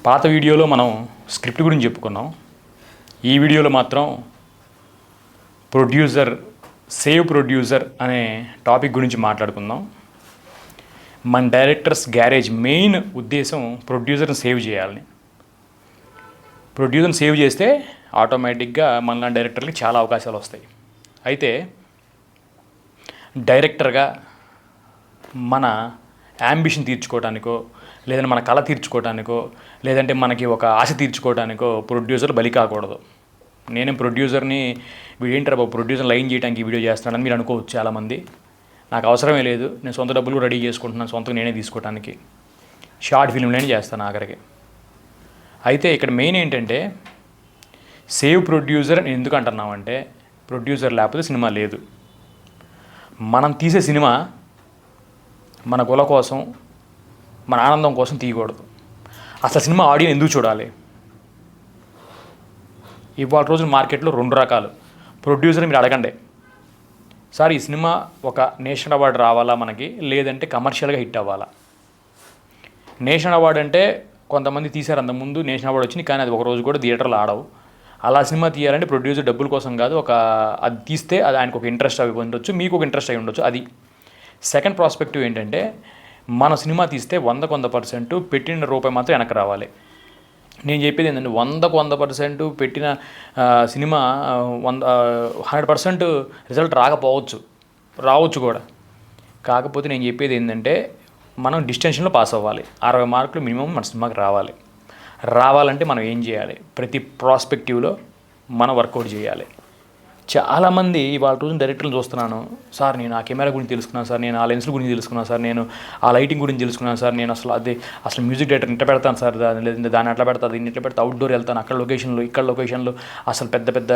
పాత వీడియోలో మనం స్క్రిప్ట్ గురించి చెప్పుకున్నాం. ఈ వీడియోలో మాత్రం సేవ్ ప్రొడ్యూసర్ అనే టాపిక్ గురించి మాట్లాడుకుందాం. మన డైరెక్టర్స్ గ్యారేజ్ మెయిన్ ఉద్దేశం ప్రొడ్యూసర్ని సేవ్ చేయాలని. ప్రొడ్యూసర్ని సేవ్ చేస్తే ఆటోమేటిక్గా మన డైరెక్టర్కి చాలా అవకాశాలు వస్తాయి. అయితే డైరెక్టర్గా మన యాంబిషన్ తీర్చుకోవడానికో, లేదంటే మన కళ తీర్చుకోవడానికో, లేదంటే మనకి ఒక ఆశ తీర్చుకోవడానికో ప్రొడ్యూసర్ బలి కాకూడదు. నేనేం ప్రొడ్యూసర్ని వీడేంటారా బాబు ప్రొడ్యూసర్ లైన్ చేయడానికి వీడియో చేస్తున్నానని మీరు అనుకోవచ్చు చాలామంది. నాకు అవసరమే లేదు, నేను సొంత డబ్బులు రెడీ చేసుకుంటున్నాను, సొంతంగా నేనే తీసుకోవడానికి. షార్ట్ ఫిల్మ్లోనే చేస్తాను ఆఖరికి. అయితే ఇక్కడ మెయిన్ ఏంటంటే సేవ్ ప్రొడ్యూసర్ అని ఎందుకు అంటున్నామంటే, ప్రొడ్యూసర్ లేకపోతే సినిమా లేదు. మనం తీసే సినిమా మన కుల కోసం, మన ఆనందం కోసం తీయకూడదు. అసలు సినిమా ఆడియన్స్ ఎందుకు చూడాలి? ఇవాళ రోజు మార్కెట్లో 2 రకాలు. ప్రొడ్యూసర్ మీరు అడగండి, సార్ ఈ సినిమా ఒక నేషనల్ అవార్డు రావాలా మనకి, లేదంటే కమర్షియల్గా హిట్ అవ్వాలా? నేషనల్ అవార్డు అంటే కొంతమంది తీశారు అంతకుముందు, నేషనల్ అవార్డు వచ్చింది, కానీ అది ఒక రోజు కూడా థియేటర్లో ఆడవు. అలా సినిమా తీయాలంటే ప్రొడ్యూసర్ డబ్బుల కోసం కాదు, అది తీస్తే అది ఆయనకు ఒక ఇంట్రెస్ట్ అవి ఉండొచ్చు, మీకు ఒక ఇంట్రెస్ట్ అయి ఉండొచ్చు. అది సెకండ్ ప్రాస్పెక్టివ్ ఏంటంటే, మన సినిమా తీస్తే 100% పెట్టిన రూపాయి మాత్రం వెనక్కి రావాలి. నేను చెప్పేది ఏంటంటే 100% పెట్టిన సినిమా 100% రిజల్ట్ రావచ్చు కూడా. కాకపోతే నేను చెప్పేది ఏంటంటే, మనం డిస్టెన్షన్లో పాస్ అవ్వాలి. 60 మార్కులు మినిమం మన సినిమాకి రావాలంటే మనం ఏం చేయాలి? ప్రతి ప్రాస్పెక్టివ్లో మనం వర్కౌట్ చేయాలి. చాలామంది ఇవాళ రోజు డైరెక్టర్లు చూస్తున్నాను, సార్ నేను ఆ కెమెరా గురించి తెలుసుకున్నాను సార్, నేను ఆ లెన్స్ల గురించి తెలుసుకున్నాను సార్, నేను ఆ లైటింగ్ గురించి తెలుసుకున్నాను సార్, నేను అసలు మ్యూజిక్ డైరెక్టర్ ఇంట పెడతాను సార్, లేదంటే దాన్ని అట్లా పెడతాను, దీన్ని ఇట్లా పెడతా, అవుట్డోర్ వెళ్తాను, అక్కడ లొకేషన్లు ఇక్కడ లొకేషన్లు, అసలు పెద్ద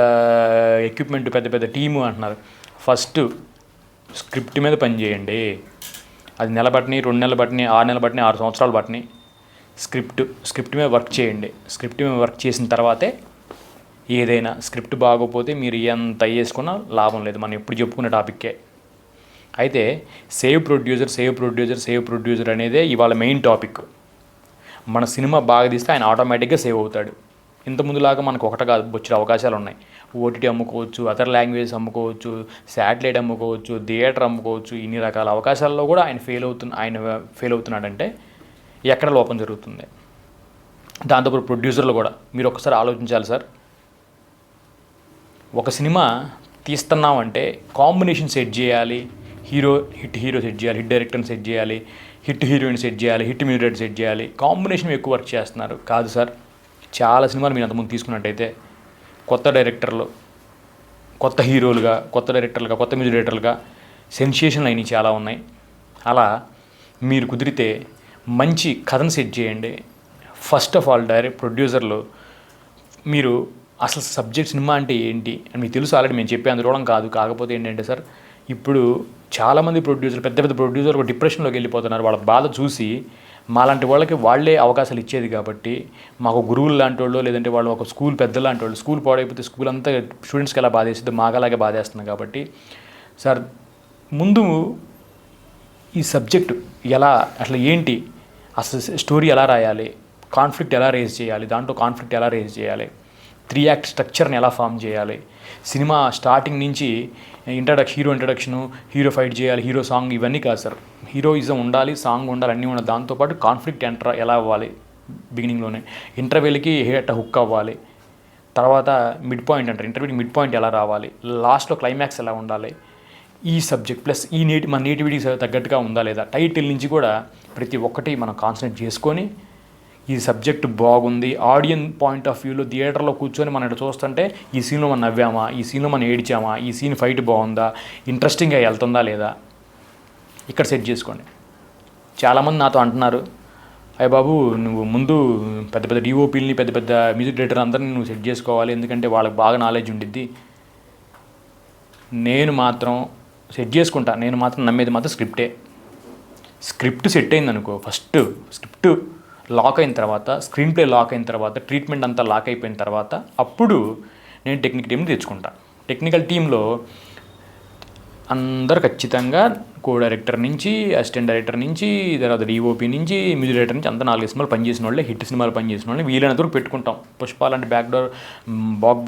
ఎక్విప్మెంట్, పెద్ద టీము అంటున్నారు. ఫస్ట్ స్క్రిప్ట్ మీద పని చేయండి. అది నెల బట్టిని, 2 నెలలు బట్టిని, 6 నెలలు బట్టిని, 6 సంవత్సరాలు బట్టిని స్క్రిప్ట్ మీద వర్క్ చేయండి. స్క్రిప్ట్ మీద వర్క్ చేసిన తర్వాతే ఏదైనా. స్క్రిప్ట్ బాగోపోతే మీరు ఎంత వేసుకున్నా లాభం లేదు. మనం ఎప్పుడు చెప్పుకునే టాపిక్కే. అయితే సేవ్ ప్రొడ్యూసర్ అనేదే ఇవాళ మెయిన్ టాపిక్. మన సినిమా బాగా తీస్తే ఆయన ఆటోమేటిక్గా సేవ్ అవుతాడు. ఇంతకుముందులాగా మనకు ఒకటి కాదు, బొచ్చిన అవకాశాలు ఉన్నాయి. ఓటీటీ అమ్ముకోవచ్చు, అదర్ లాంగ్వేజెస్ అమ్ముకోవచ్చు, శాటిలైట్ అమ్ముకోవచ్చు, థియేటర్ అమ్ముకోవచ్చు. ఇన్ని రకాల అవకాశాల్లో కూడా ఆయన ఫెయిల్ అవుతున్నాడంటే ఎక్కడ లోపం జరుగుతుంది? దాంతోపాటు ప్రొడ్యూసర్లు కూడా మీరు ఒకసారి ఆలోచించాలి సార్. ఒక సినిమా తీస్తున్నామంటే కాంబినేషన్ సెట్ చేయాలి. హీరో సెట్ చేయాలి, హిట్ డైరెక్టర్ని సెట్ చేయాలి, హిట్ హీరోయిన్ సెట్ చేయాలి, హిట్ మ్యూజిక్ డైరెక్టర్ సెట్ చేయాలి. కాంబినేషన్ ఎక్కువ వర్క్ చేస్తున్నారు. కాదు సార్, చాలా సినిమాలు మీరు అంతకుముందు తీసుకున్నట్టయితే కొత్త డైరెక్టర్లు, కొత్త హీరోలుగా, కొత్త డైరెక్టర్లుగా, కొత్త మ్యూజిక్ డైరెక్టర్లుగా సెన్సేషన్లు అయినవి చాలా ఉన్నాయి. అలా మీరు కుదిరితే మంచి కథను సెట్ చేయండి. ఫస్ట్ ఆఫ్ ఆల్ ప్రొడ్యూసర్లు మీరు అసలు సబ్జెక్ట్ సినిమా అంటే ఏంటి అని మీకు తెలుసు ఆల్రెడీ, మేము చెప్పే అందుకోవడం కాదు. కాకపోతే ఏంటంటే సార్, ఇప్పుడు చాలామంది ప్రొడ్యూసర్లు, పెద్ద డిప్రెషన్లోకి వెళ్ళిపోతున్నారు. వాళ్ళ బాధ చూసి మాలాంటి వాళ్ళకి వాళ్ళే అవకాశాలు ఇచ్చేది కాబట్టి, మాకు గురువులు లాంటి వాళ్ళు, లేదంటే వాళ్ళు ఒక స్కూల్ పెద్దలు లాంటి వాళ్ళు, స్కూల్ పాడైపోతే స్కూల్ అంతా స్టూడెంట్స్కి ఎలా బాధేస్తుందో మాకు అలాగే బాధేస్తుంది. కాబట్టి సార్, ముందు ఈ సబ్జెక్టు ఎలా, అసలు ఏంటి, అసలు స్టోరీ ఎలా రాయాలి, కాన్ఫ్లిక్ట్ ఎలా రేజ్ చేయాలి, 3 యాక్ట్ స్ట్రక్చర్ని ఎలా ఫామ్ చేయాలి, సినిమా స్టార్టింగ్ నుంచి హీరో ఇంట్రడక్షను, హీరో ఫైట్ చేయాలి, హీరో సాంగ్, ఇవన్నీ కాదు సార్. హీరోయిజం ఉండాలి, సాంగ్ ఉండాలి, అన్నీ ఉండాలి. దాంతోపాటు కాన్ఫ్లిక్ట్ ఎలా అవ్వాలి, బిగినింగ్లోనే ఇంటర్వెల్కి హుక్ అవ్వాలి, తర్వాత మిడ్ పాయింట్ అంటారు, ఇంటర్వ్యూకి మిడ్ పాయింట్ ఎలా రావాలి, లాస్ట్లో క్లైమాక్స్ ఎలా ఉండాలి. ఈ సబ్జెక్ట్ ప్లస్ మన నేటివిటీకి తగ్గట్టుగా ఉందా లేదా, టైటిల్ నుంచి కూడా ప్రతి ఒక్కటి మనం కాన్సన్ట్రేట్ చేసుకొని, ఈ సబ్జెక్ట్ బాగుంది, ఆడియన్స్ పాయింట్ ఆఫ్ వ్యూలో థియేటర్లో కూర్చొని మనం ఇక్కడ చూస్తుంటే ఈ సీన్లో మనం నవ్వామా, ఈ సీన్లో మనం ఏడ్చామా, ఈ సీన్ ఫైట్ బాగుందా, ఇంట్రెస్టింగ్గా వెళ్తుందా లేదా, ఇక్కడ సెట్ చేసుకోండి. చాలామంది నాతో అంటున్నారు, అయ్య బాబు నువ్వు ముందు పెద్ద డిఓపీలని, పెద్ద మ్యూజిక్ డైరెక్టర్ అందరినీ నువ్వు సెట్ చేసుకోవాలి, ఎందుకంటే వాళ్ళకి బాగా నాలెడ్జ్ ఉండిద్ది. నేను మాత్రం సెట్ చేసుకుంటా. నేను మాత్రం నమ్మేది మాత్రం స్క్రిప్ట్ సెట్ అయింది అనుకో, ఫస్ట్ స్క్రిప్ట్ లాక్ అయిన తర్వాత, స్క్రీన్ ప్లే లాక్ అయిన తర్వాత, ట్రీట్మెంట్ అంతా లాక్ అయిపోయిన తర్వాత అప్పుడు నేను టెక్నికల్ టీంని తెచ్చుకుంటా. టెక్నికల్ టీంలో అందరు ఖచ్చితంగా కో డైరెక్టర్ నుంచి, అసిస్టెంట్ డైరెక్టర్ నుంచి, తర్వాత డిఓపి నుంచి, మ్యూజిక్ డైరెక్టర్ నుంచి అంతా 4 సినిమాలు పనిచేసిన వాళ్ళే, హిట్ సినిమాలు పనిచేసిన వాళ్ళని వీలైనంత వరకు పెట్టుకుంటాం. పుష్ప లాంటి బ్లాక్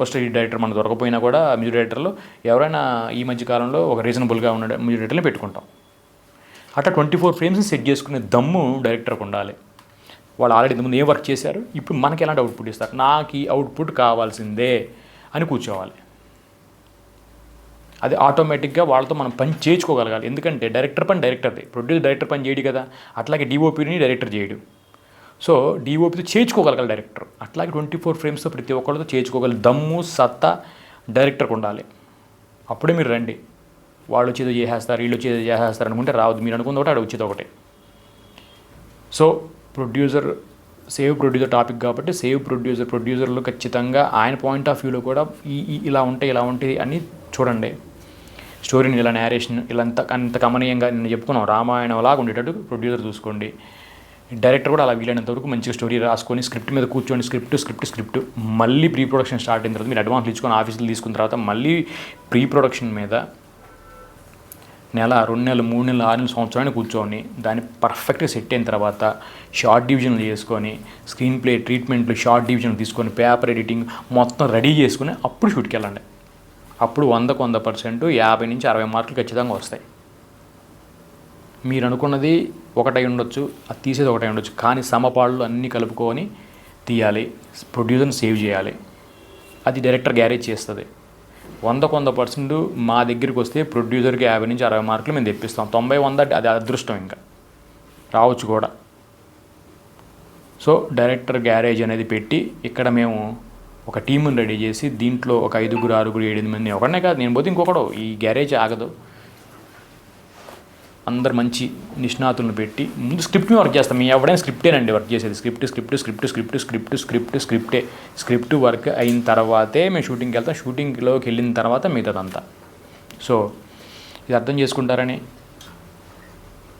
బస్టర్ డైరెక్టర్ మనకు దొరకపోయినా కూడా మ్యూజిక్ డైరెక్టర్లు ఎవరైనా ఈ మధ్య కాలంలో ఒక రీజనబుల్గా ఉన్న మ్యూజిక్ డైరెక్టర్ని పెట్టుకుంటాం. అట్లా 24 ఫ్రేమ్స్ని సెట్ చేసుకునే దమ్ము డైరెక్టర్కి ఉండాలి. వాళ్ళు ఆల్రెడీ ఇంతకుముందు ఏం వర్క్ చేశారు, ఇప్పుడు మనకి ఎలాంటి అవుట్పుట్ ఇస్తారు, నాకు ఈ అవుట్పుట్ కావాల్సిందే అని కూర్చోవాలి. అది ఆటోమేటిక్గా వాళ్ళతో మనం పని చేయించుకోగలగాలి. ఎందుకంటే డైరెక్టర్ పని డైరెక్టర్ది, ప్రొడ్యూసర్ డైరెక్టర్ పని చేయడు కదా. అట్లాగే డిఓపిని డైరెక్టర్ చేయడు. సో డిఓపితో చేయించుకోగలగాలి డైరెక్టర్. అట్లాగే 24 ఫ్రేమ్స్తో ప్రతి ఒక్కరితో చేయించుకోగల దమ్ము సత్తా డైరెక్టర్కి ఉండాలి. అప్పుడే మీరు రండి. వాళ్ళు వచ్చేదో చేసేస్తారు, వీళ్ళు వచ్చేదో చేసేస్తారు అనుకుంటే రావద్దు. మీరు అనుకుంది ఒకటి, అక్కడ వచ్చేది ఒకటే. సో సేవ్ ప్రొడ్యూసర్ టాపిక్ కాబట్టి ప్రొడ్యూసర్లు ఖచ్చితంగా ఆయన పాయింట్ ఆఫ్ వ్యూలో కూడా ఇలా ఉంటాయి అని చూడండి. స్టోరీని ఇలా నేరేషన్ ఇలా అంత కమనీయంగా నేను చెప్పుకున్నాం రామాయణం లాగా ఉండేటట్టు ప్రొడ్యూసర్ చూసుకోండి. డైరెక్టర్ కూడా అలా వీలైనంత వరకు మంచిగా స్టోరీ రాసుకొని స్క్రిప్ట్ మీద కూర్చొని స్క్రిప్ట్ మళ్ళీ ప్రీ ప్రొడక్షన్ స్టార్ట్ అయిన తర్వాత మీరు అడ్వాన్స్ ఇచ్చుకొని ఆఫీసులు తీసుకున్న తర్వాత మళ్ళీ ప్రీ ప్రొడక్షన్ మీద నెల, 2 నెలలు, 3 నెలలు, 6 నెలలు, సంవత్సరాన్ని కూర్చొని దాన్ని పర్ఫెక్ట్గా సెట్ అయిన తర్వాత షార్ట్ డివిజన్లు చేసుకొని స్క్రీన్ ప్లే ట్రీట్మెంట్లు షార్ట్ డివిజన్ తీసుకొని పేపర్ ఎడిటింగ్ మొత్తం రెడీ చేసుకుని అప్పుడు షూట్కి వెళ్ళండి. అప్పుడు 100% 50 నుంచి 60 మార్కులు ఖచ్చితంగా వస్తాయి. మీరు అనుకున్నది ఒకటై ఉండొచ్చు, అది తీసేది ఒకటై ఉండొచ్చు, కానీ సమపాళ్ళు అన్నీ కలుపుకొని తీయాలి. ప్రొడ్యూసర్ని సేవ్ చేయాలి. అది డైరెక్టర్ గ్యారేజ్ చేస్తుంది. 100% మా దగ్గరికి వస్తే ప్రొడ్యూసర్కి 50 నుంచి 60 మార్కులు మేము తెప్పిస్తాం. 90-100 అది అదృష్టం, ఇంకా రావచ్చు కూడా. సో డైరెక్టర్ గ్యారేజ్ అనేది పెట్టి ఇక్కడ మేము ఒక టీముని రెడీ చేసి దీంట్లో ఒక 5, 6, 7 మంది, ఒకనే కాదు నేను పోతే ఇంకొకడు, ఈ గ్యారేజ్ ఆగదు. అందరు మంచి నిష్ణాతులను పెట్టి ముందు స్క్రిప్ట్ మీద వర్క్ చేస్తాం. మేము ఎవడైనా స్క్రిప్టేనండి వర్క్ చేసేది. స్క్రిప్ట్ వర్క్ అయిన తర్వాతే మేము షూటింగ్కి వెళ్తాం. షూటింగ్లోకి వెళ్ళిన తర్వాత మిగతాదంతా. సో ఇది అర్థం చేసుకుంటారని,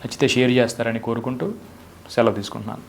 నచ్చితే షేర్ చేస్తారని కోరుకుంటూ సెలవు తీసుకుంటున్నాను.